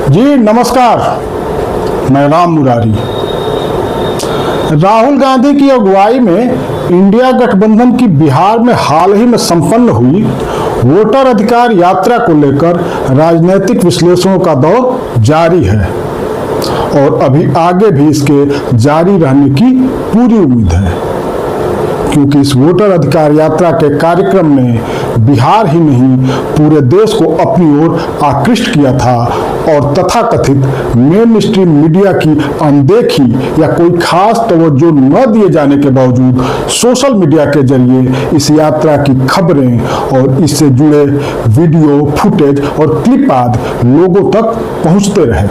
जी नमस्कार, मैं राम मुरारी। राहुल गांधी की अगुवाई में इंडिया गठबंधन की बिहार में हाल ही में संपन्न हुई वोटर अधिकार यात्रा को लेकर राजनीतिक विश्लेषणों का दौर जारी है और अभी आगे भी इसके जारी रहने की पूरी उम्मीद है, क्योंकि इस वोटर अधिकार यात्रा के कार्यक्रम ने बिहार ही नहीं पूरे देश को अपनी ओर आकृष्ट किया था और तथाकथित मेन स्ट्रीम मीडिया की अनदेखी या कोई खास तवज्जो न दिए जाने के बावजूद सोशल मीडिया के जरिए इस यात्रा की खबरें और इससे जुड़े वीडियो फुटेज और क्लिप आदि लोगों तक पहुंचते रहे,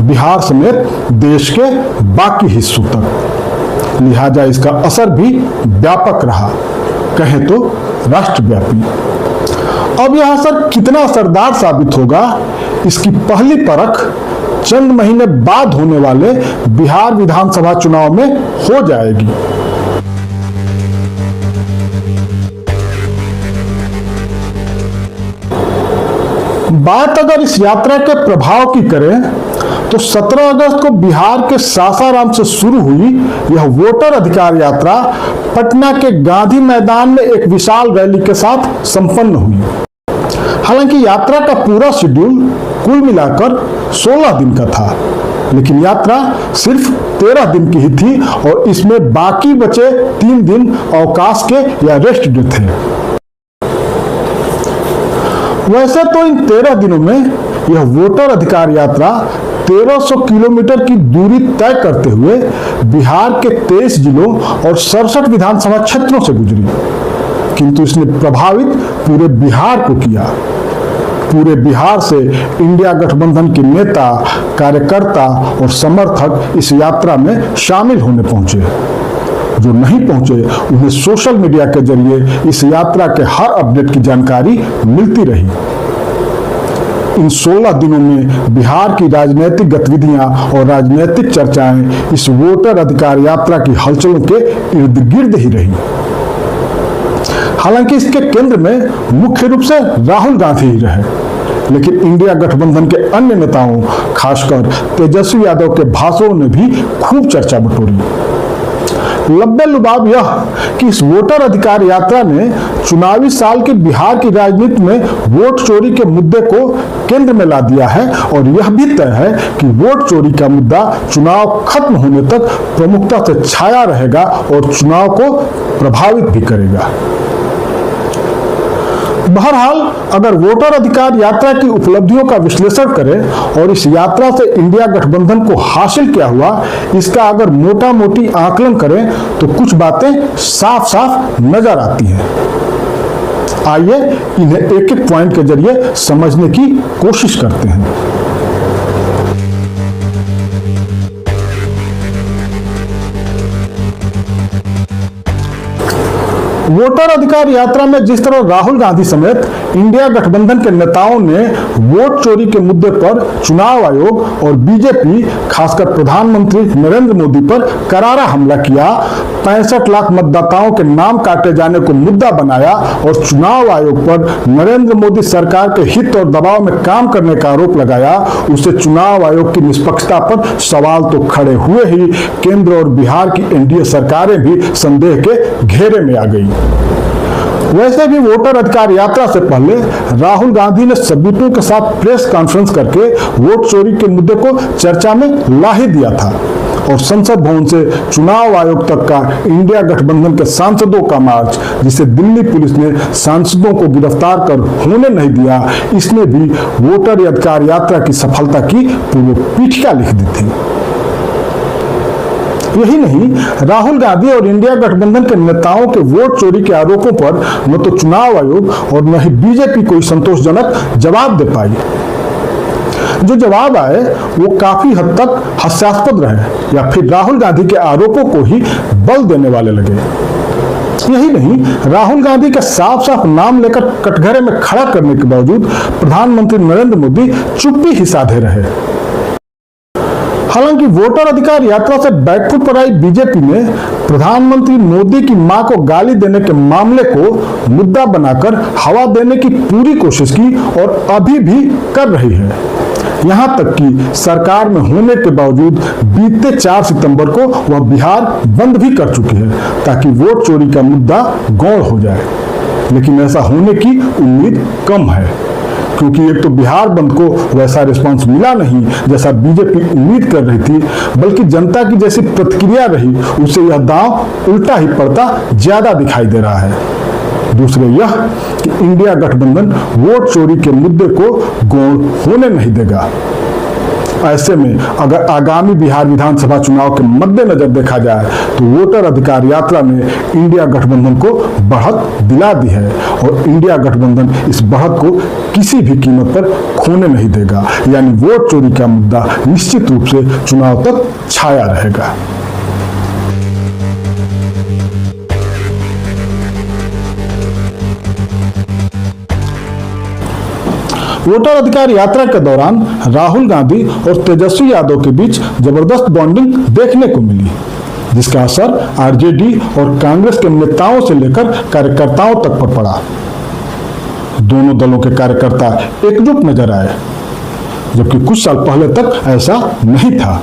बिहार समेत देश के बाकी हिस्सों तक। लिहाजा इसका असर भी व्यापक रहा, कहें तो राष्ट्रव्यापी। अब यह असर कितना असरदार साबित होगा, इसकी पहली परख चंद महीने बाद होने वाले बिहार विधानसभा चुनाव में हो जाएगी। बात अगर इस यात्रा के प्रभाव की करें तो 17 अगस्त को बिहार के सासाराम से शुरू हुई यह वोटर अधिकार यात्रा पटना के गांधी मैदान में एक विशाल रैली के साथ संपन्न हुई। हालांकि यात्रा का पूरा शेड्यूल कुल मिलाकर 16 दिन का था, लेकिन यात्रा सिर्फ 13 दिन की ही थी और इसमें बाकी बचे 3 दिन अवकाश के या रेस्ट डे थे। वैसे तो इन 13 दिनों में यह वोटर अधिकार यात्रा 1300 किलोमीटर की दूरी तय करते हुए बिहार के 23 जिलों और 67 विधानसभा क्षेत्रों से गुजरी, किंतु इसने प्रभावित पूरे बिहार को किया। पूरे बिहार से इंडिया गठबंधन के नेता, कार्यकर्ता और समर्थक इस यात्रा में शामिल होने पहुंचे। जो नहीं पहुंचे उन्हें सोशल मीडिया के जरिए इस यात्रा के हर अपडेट की जानकारी मिलती रही। इन 16 दिनों में बिहार की राजनीतिक गतिविधियां और राजनीतिक चर्चाएं इस वोटर अधिकार यात्रा की हलचलों के इर्द गिर्द ही रही। हालांकि इसके केंद्र में मुख्य रूप से राहुल गांधी ही रहे, लेकिन इंडिया गठबंधन के अन्य नेताओं, खासकर तेजस्वी यादव के भाषणों ने भी खूब चर्चा बटोरी। लब्बे लुबाब यह कि इस वोटर अधिकार यात्रा ने चुनावी साल के बिहार की राजनीति में वोट चोरी के मुद्दे को केंद्र में ला दिया है और यह भी तय है कि वोट चोरी का मुद्दा चुनाव खत्म होने तक प्रमुखता से छाया रहेगा और चुनाव को प्रभावित भी करेगा। बहरहाल, अगर वोटर अधिकार यात्रा की उपलब्धियों का विश्लेषण करें और इस यात्रा से इंडिया गठबंधन को हासिल क्या हुआ, इसका अगर मोटा मोटी आकलन करें तो कुछ बातें साफ साफ नजर आती हैं। आइए इन्हें एक एक पॉइंट के जरिए समझने की कोशिश करते हैं। वोटर अधिकार यात्रा में जिस तरह राहुल गांधी समेत इंडिया गठबंधन के नेताओं ने वोट चोरी के मुद्दे पर चुनाव आयोग और बीजेपी, खासकर प्रधानमंत्री नरेंद्र मोदी पर करारा हमला किया, 65 लाख मतदाताओं के नाम काटे जाने को मुद्दा बनाया और चुनाव आयोग पर नरेंद्र मोदी सरकार के हित और दबाव में काम करने का आरोप लगाया, उससे चुनाव आयोग की निष्पक्षता पर सवाल तो खड़े हुए ही केंद्र और बिहार की एनडीए सरकारें भी संदेह के घेरे में आ गई। वैसे भी वोटर अधिकार यात्रा से पहले राहुल गांधी ने सबूतों के साथ प्रेस कॉन्फ्रेंस करके वोट चोरी के मुद्दे को चर्चा में ला ही दिया था और संसद भवन से चुनाव आयोग तक का इंडिया गठबंधन के सांसदों का मार्च, जिसे दिल्ली पुलिस ने सांसदों को गिरफ्तार कर होने नहीं दिया, इसने भी वोटर अधिकार यात्रा की सफलता की पूर्व पीठिका लिख दी थी। यही नहीं, राहुल गांधी और इंडिया गठबंधन के नेताओं के वोट चोरी के आरोपों पर न तो चुनाव आयोग और न ही बीजेपी कोई संतोषजनक जवाब दे पाई। जो जवाब आए वो काफी हद तक हास्यास्पद रहे या फिर राहुल गांधी के आरोपों को ही बल देने वाले लगे। यही नहीं, राहुल गांधी के साफ साफ नाम लेकर कटघरे में खड़ा करने के बावजूद प्रधानमंत्री नरेंद्र मोदी चुप्पी ही साधे रहे। हालांकि वोटर अधिकार यात्रा से बैकफुट पर आई बीजेपी ने प्रधानमंत्री मोदी की मां को गाली देने के मामले को मुद्दा बनाकर हवा देने की पूरी कोशिश की और अभी भी कर रही है। यहां तक कि सरकार में होने के बावजूद बीते 4 सितंबर को वह बिहार बंद भी कर चुकी है ताकि वोट चोरी का मुद्दा गौण हो जाए। लेकिन ऐसा होने की उम्मीद कम है, क्योंकि एक तो बिहार बंद को वैसा रिस्पांस मिला नहीं जैसा बीजेपी उम्मीद कर रही थी, बल्कि जनता की जैसी प्रतिक्रिया रही उससे यह दांव उल्टा ही पड़ता ज्यादा दिखाई दे रहा है। दूसरे यह कि इंडिया गठबंधन वोट चोरी के मुद्दे को गौण होने नहीं देगा। ऐसे में अगर आगामी बिहार विधानसभा चुनाव के मद्देनजर देखा जाए तो वोटर अधिकार यात्रा ने इंडिया गठबंधन को बढ़त दिला दी है और इंडिया गठबंधन इस बढ़त को किसी भी कीमत पर खोने नहीं देगा। यानी वोट चोरी का मुद्दा निश्चित रूप से चुनाव तक छाया रहेगा। वोटर अधिकार यात्रा के दौरान राहुल गांधी और तेजस्वी यादव के बीच जबरदस्त बॉन्डिंग देखने को मिली, जिसका असर आरजेडी और कांग्रेस के नेताओं से लेकर कार्यकर्ताओं तक पर पड़ा। दोनों दलों के कार्यकर्ता एकजुट नजर आए, जबकि कुछ साल पहले तक ऐसा नहीं था।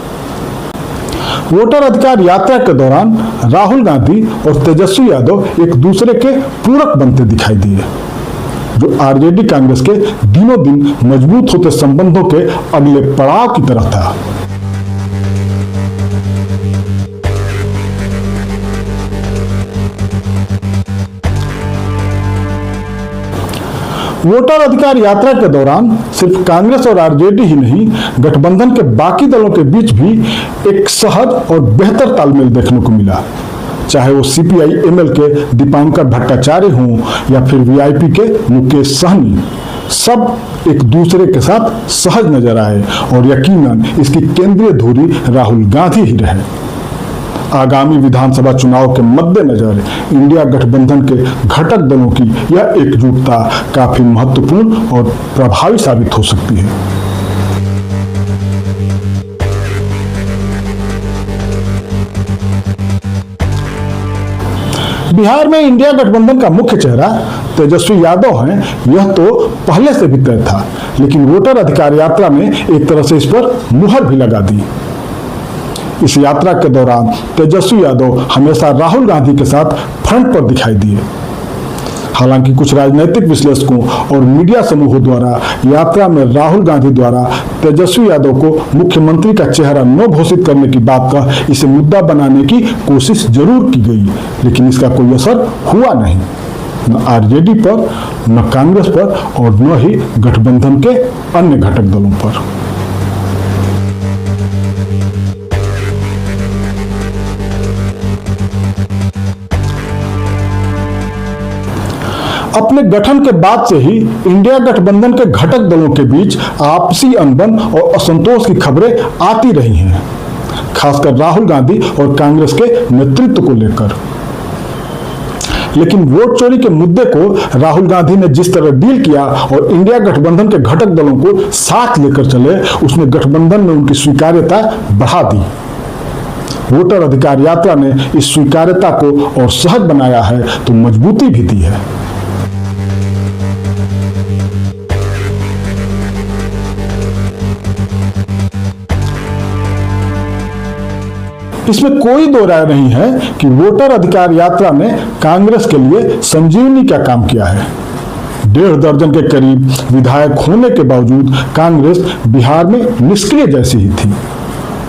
वोटर अधिकार यात्रा के दौरान राहुल गांधी और तेजस्वी यादव एक दूसरे के पूरक बनते दिखाई दिए, जो आरजेडी कांग्रेस के दिनों दिन मजबूत होते संबंधों के अगले पड़ाव की तरह था। वोटर अधिकार यात्रा के दौरान सिर्फ कांग्रेस और आरजेडी ही नहीं, गठबंधन के बाकी दलों के बीच भी एक सहज और बेहतर तालमेल देखने को मिला। चाहे वो सीपीआई एमएल के दीपांकर भट्टाचार्य हों या फिर वीआईपी के मुकेश सहनी, सब एक दूसरे के साथ सहज नजर आए और यकीनन इसकी केंद्रीय धुरी राहुल गांधी ही रहे। आगामी विधानसभा चुनाव के मद्देनजर इंडिया गठबंधन के घटक दलों की यह एकजुटता काफी महत्वपूर्ण और प्रभावी साबित हो सकती है। बिहार में इंडिया गठबंधन का मुख्य चेहरा तेजस्वी यादव हैं, यह तो पहले से भी तय था, लेकिन वोटर अधिकार यात्रा ने एक तरह से इस पर मुहर भी लगा दी। इस यात्रा के दौरान तेजस्वी यादव हमेशा राहुल गांधी के साथ फ्रंट पर दिखाई दिए। हालांकि कुछ राजनीतिक विश्लेषकों और मीडिया समूहों द्वारा यात्रा में राहुल गांधी द्वारा तेजस्वी यादव को मुख्यमंत्री का चेहरा न घोषित करने की बात का इसे मुद्दा बनाने की कोशिश जरूर की गई, लेकिन इसका कोई असर हुआ नहीं, न आरजेडी पर, न कांग्रेस पर और न ही गठबंधन के अन्य घटक दलों पर। अपने गठन के बाद से ही इंडिया गठबंधन के घटक दलों के बीच आपसी अनबन और असंतोष की खबरें आती रही हैं, खासकर राहुल गांधी और कांग्रेस के नेतृत्व को लेकर। लेकिन वोट चोरी के मुद्दे को राहुल गांधी ने जिस तरह डील किया और इंडिया गठबंधन के घटक दलों को साथ लेकर चले, उसने गठबंधन में उनकी स्वीकार्यता बढ़ा दी। वोटर अधिकार यात्रा ने इस स्वीकार्यता को और सहज बनाया है तो मजबूती भी दी है। इसमें कोई दो राय नहीं है कि वोटर अधिकार यात्रा ने कांग्रेस के लिए संजीवनी का काम किया है। 1.5 दर्जन के करीब विधायक होने के बावजूद कांग्रेस बिहार में निष्क्रिय जैसी ही थी।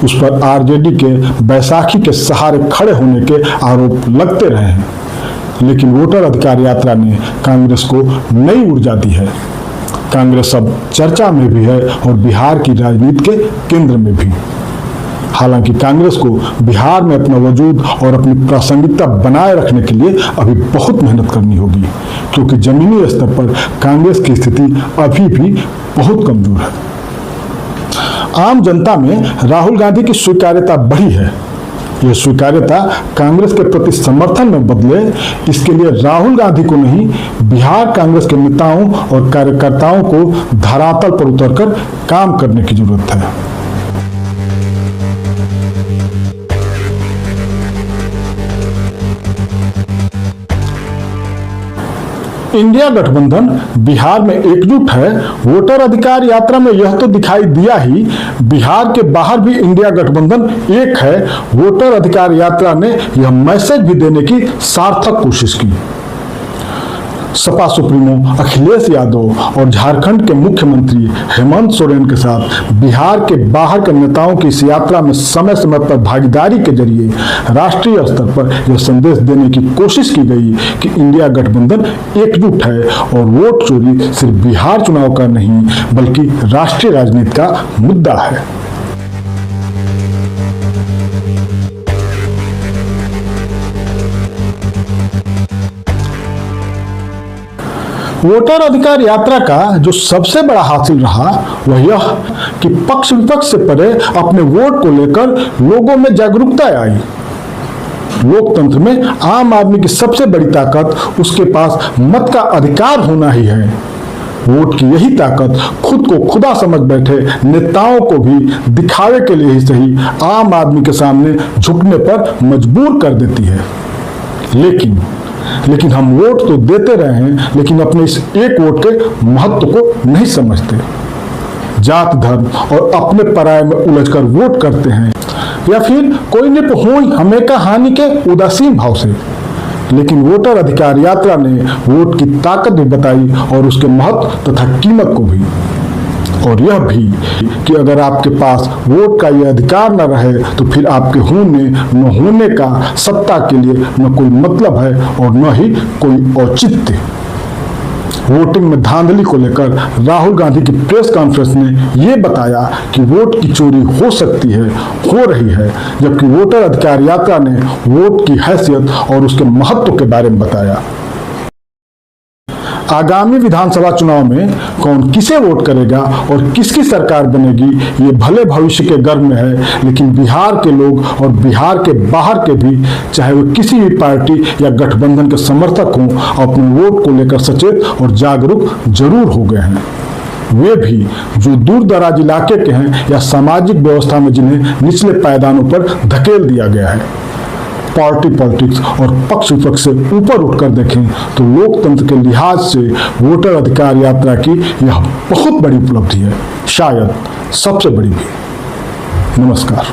उस पर आरजेडी के बैसाखी के सहारे खड़े होने के आरोप लगते रहे हैं, लेकिन वोटर अधिकार यात्रा ने कांग्रेस को नई ऊर्जा दी है। कांग्रेस अब चर्चा में भी है और बिहार की राजनीति के केंद्र में भी। हालांकि कांग्रेस को बिहार में अपना वजूद और अपनी प्रासंगिकता बनाए रखने के लिए अभी बहुत मेहनत करनी होगी, क्योंकि जमीनी स्तर पर कांग्रेस की स्थिति अभी भी बहुत कमजोर है। आम जनता में राहुल गांधी की स्वीकार्यता बढ़ी है। यह स्वीकार्यता कांग्रेस के प्रति समर्थन में बदले, इसके लिए राहुल गांधी को नहीं, बिहार कांग्रेस के नेताओं और कार्यकर्ताओं को धरातल पर उतरकर काम करने की जरूरत है। इंडिया गठबंधन बिहार में एकजुट है। वोटर अधिकार यात्रा में यह तो दिखाई दिया ही, बिहार के बाहर भी इंडिया गठबंधन एक है। वोटर अधिकार यात्रा ने यह मैसेज भी देने की सार्थक कोशिश की। सपा सुप्रीमो अखिलेश यादव और झारखंड के मुख्यमंत्री हेमंत सोरेन के साथ बिहार के बाहर के नेताओं की इस यात्रा में समय समय पर भागीदारी के जरिए राष्ट्रीय स्तर पर यह संदेश देने की कोशिश की गई कि इंडिया गठबंधन एकजुट है और वोट चोरी सिर्फ बिहार चुनाव का नहीं बल्कि राष्ट्रीय राजनीति का मुद्दा है। वोटर अधिकार यात्रा का जो सबसे बड़ा हासिल रहा वह यह कि पक्ष विपक्ष से परे अपने वोट को लेकर लोगों में जागरूकता आई। लोकतंत्र में आम आदमी की सबसे बड़ी ताकत उसके पास मत का अधिकार होना ही है। वोट की यही ताकत खुद को खुदा समझ बैठे नेताओं को भी दिखावे के लिए ही सही आम आदमी के सामने झुकने पर मजबूर कर देती है। लेकिन हम वोट तो देते रहे हैं, लेकिन अपने इस एक वोट के महत्व को नहीं समझते। जात धर्म और अपने पराये में उलझकर वोट करते हैं या फिर कोई निप हो हमें का हानि के उदासीन भाव से। लेकिन वोटर अधिकार यात्रा ने वोट की ताकत भी बताई और उसके महत्व तथा कीमत को भी, और यह भी कि अगर आपके पास वोट का यह अधिकार न रहे तो फिर आपके होने न होने का सत्ता के लिए न कोई मतलब है और न ही कोई औचित्य। वोटिंग में धांधली को लेकर राहुल गांधी की प्रेस कॉन्फ्रेंस ने यह बताया कि वोट की चोरी हो सकती है, हो रही है, जबकि वोटर अधिकार यात्रा ने वोट की हैसियत और उसके महत्व के बारे में बताया। आगामी विधानसभा चुनाव में कौन किसे वोट करेगा और किसकी सरकार बनेगी ये भले भविष्य के गर्भ में है, लेकिन बिहार के लोग और बिहार के बाहर के भी, चाहे वो किसी भी पार्टी या गठबंधन के समर्थक हों, अपने वोट को लेकर सचेत और जागरूक जरूर हो गए हैं। वे भी जो दूर दराज इलाके के हैं या सामाजिक व्यवस्था में जिन्हें निचले पायदानों पर धकेल दिया गया है। पार्टी पॉलिटिक्स और पक्ष विपक्ष से ऊपर उठकर देखें तो लोकतंत्र के लिहाज से वोटर अधिकार यात्रा की यह बहुत बड़ी उपलब्धि है, शायद सबसे बड़ी भी। नमस्कार।